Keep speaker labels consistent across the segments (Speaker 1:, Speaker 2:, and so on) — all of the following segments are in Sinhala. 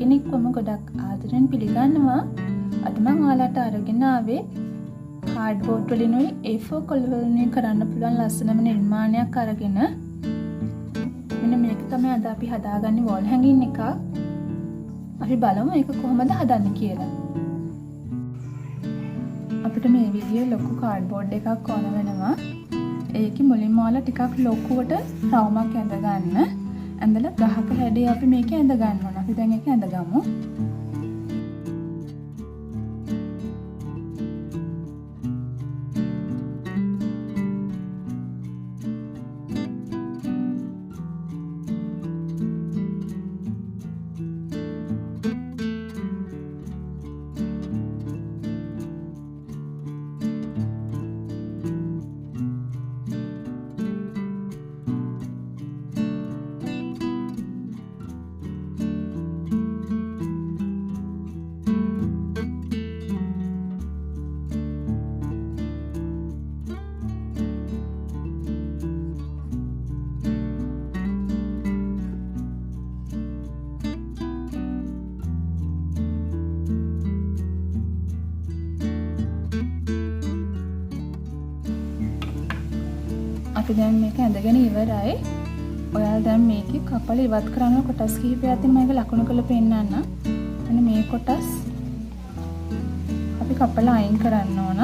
Speaker 1: කෙනෙක්වම ගොඩක් ආදරෙන් පිළිගන්නවා. අද මම ඔයාලට අරගෙන ආවේ කාඩ්බෝඩ් වලිනුයි A4 කොළ වලිනුයි කරන්න පුළුවන් ලස්සනම නිර්මාණයක් අරගෙන. මෙන්න මේක තමයි අද අපි හදාගන්නේ වෝල් හැංගින් එකක්. අපි බලමු මේක කොහොමද හදන්නේ කියලා. අපිට මේ විදිහේ ලොකු කාඩ්බෝඩ් එකක් ඕන වෙනවා. ඒකේ මුලින්ම ඔයාලා ටිකක් ලොකුවට රවුමක් ඇඳ ගන්න. ඇඳලා ගහක හැඩේ අපි මේක ඇඳ ගන්න ඕන. අපි දැන් ඒක ඇඳගමු. අපි දැන් මේක ඇඳගෙන ඉවරයි. ඔයාලා දැන් මේකේ කපල ඉවත් කරන කොටස් කිහිපයක් තියෙනවා. මේක ලකුණු කරලා පෙන්නන්න. එන්න මේ කොටස් අපි කපලා අයින් කරන්න ඕන.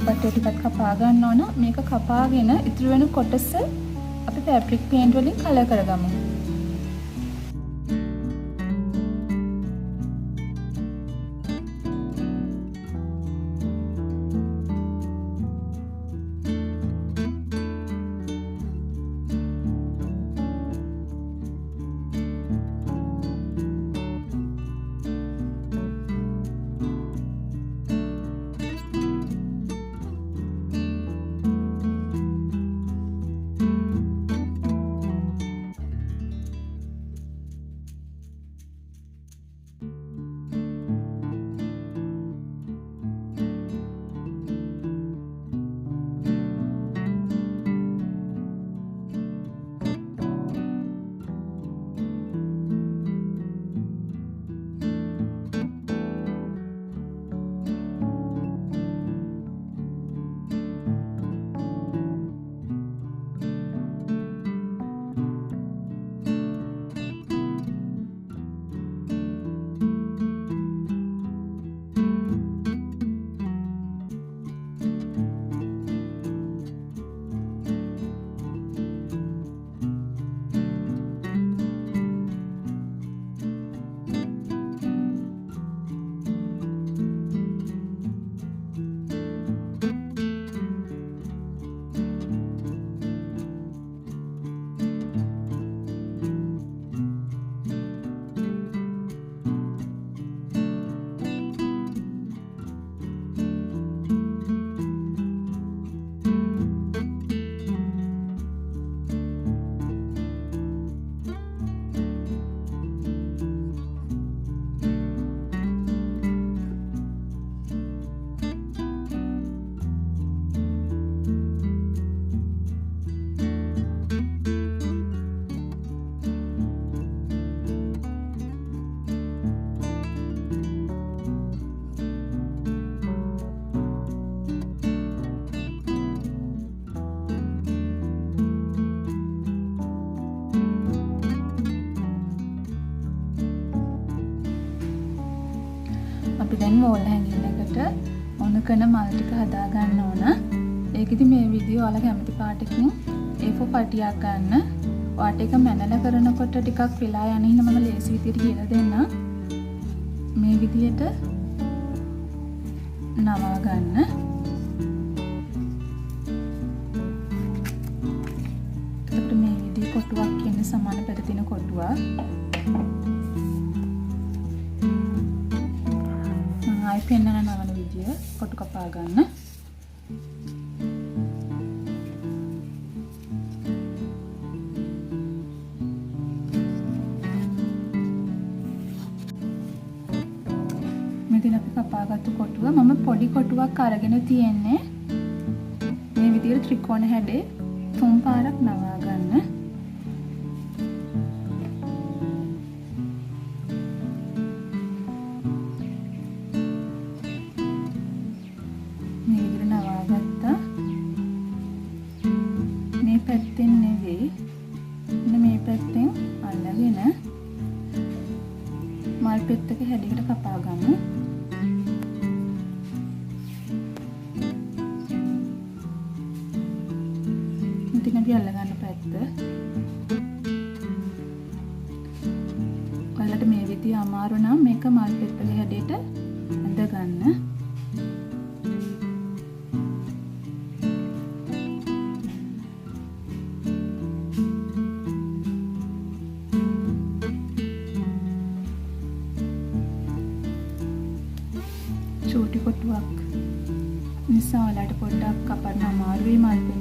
Speaker 1: පට්ටේ ටිකක් කපා ගන්න ඕන. මේක කපාගෙන ඉතුරු වෙන කොටස අපි ෆැබ්‍රික් පේන්ට් වලින් කලර් කරගමු. අපි දැන් වෝල් හැංගින් එකට ඕන කරන මල් ටික හදා ගන්න ඕන. ඒකෙදි මේ විදිය ඔයාලා කැමති පාටකින් A4 පටියක් ගන්න. ඔයාට ඒක මැනලා කරනකොට ටිකක් වෙලා යන හින්දා මම ලේසි විදියට කියලා දෙන්න. මේ විදියට නවා ගන්න. එතකොට මේ විදිය කොටුවක් කියන්නේ සමාන පෙරදින කොටුවක්. ආයි පෙන්නන නවන විදිය කොටු කපා ගන්න. මෙතන අපි කපාගත්තු කොටුව මම පොඩි කොටුවක් අරගෙන තියෙන්නේ. මේ විදියට ත්‍රිකෝණ හැඩේ 3 පාරක් නවා ගන්න. අපි අල්ලගන්න පැත්ත. ඔයාලට මේ විදිය අමාරු නම් මේක මල් පෙත්තක හැඩයට ඇඳ ගන්න. චූටි කොටුවක් නිසා ඔයාලට පොඩ්ඩක් කපන්න අමාරුයි මල් පෙත්ත.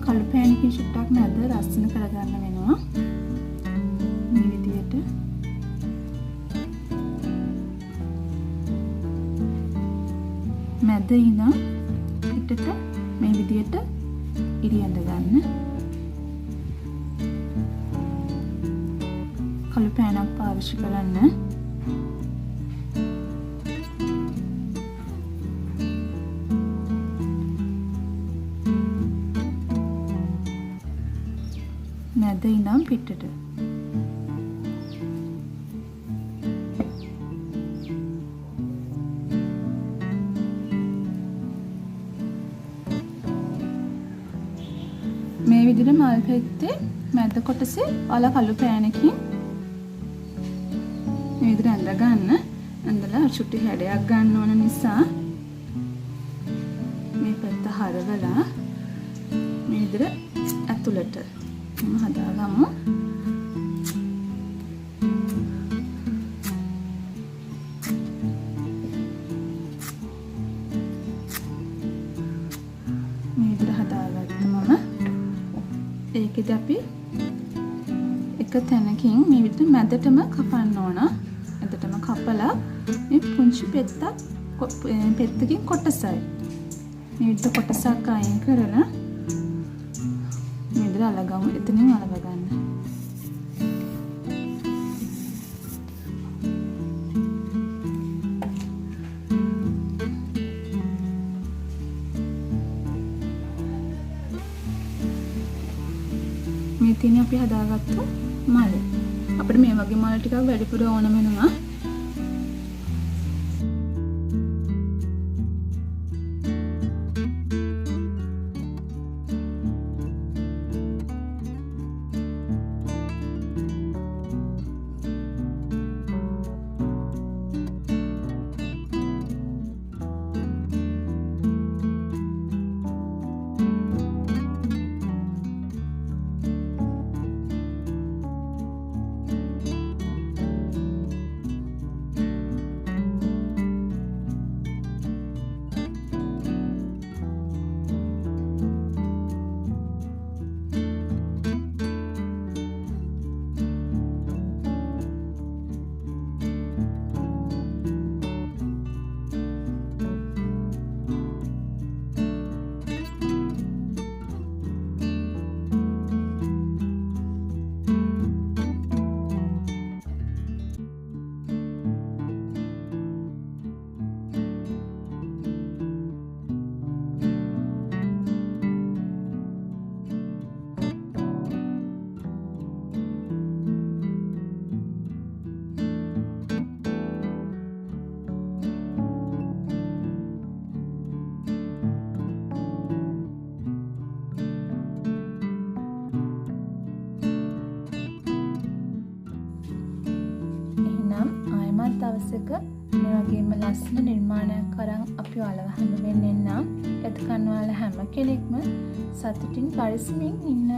Speaker 1: කළු පෑනකින් ෂුට්ටක් නැද්ද රස්සන කරගන්න වෙනවා. මේ විදියට මැද ඉඳන් පිටට මේ විදියට ඉරි ඇඳ ගන්න. කළු පෑනක් පාවිච්චි කරන්න. මැද ඉඳන් පිටට මේ විදිහට මල් පෙත්තේ මැද කොටසේ ඔයාලා කළු පෑනකින් මේ විදිහට ඇඳ ගන්න. ඇඳලා චුටි හැඩයක් ගන්න ඕන නිසා මේ පැත්ත හරවලා මේ විදිහට ඇතුළට හදාගමු. මේ විදිහට හදාගත්තම ඒකෙදි අපි එක තැනකින් මේ විදිහට මැදටම කපන්න ඕන. මැදටම කපලා මේ පුංචි පෙත්තකින් කොටසයි මේ විදිහට කොටසක් අයින් කරලා මෙතන අලගමු. එතනින් අලව ගන්න. මේ තියෙන්නේ අපි හදාගත්තු මල. අපිට මේ වගේ මල ටිකක් වැඩිපුර ඕන වෙනවා. දවසක මේ වගේම ලස්සන නිර්මාණයක් කරන් අපි ඔයාලව හඳුන්වන්න නම් එතකන් ඔයාලා හැම කෙනෙක්ම සතුටින් පරිස්සමින් ඉන්න.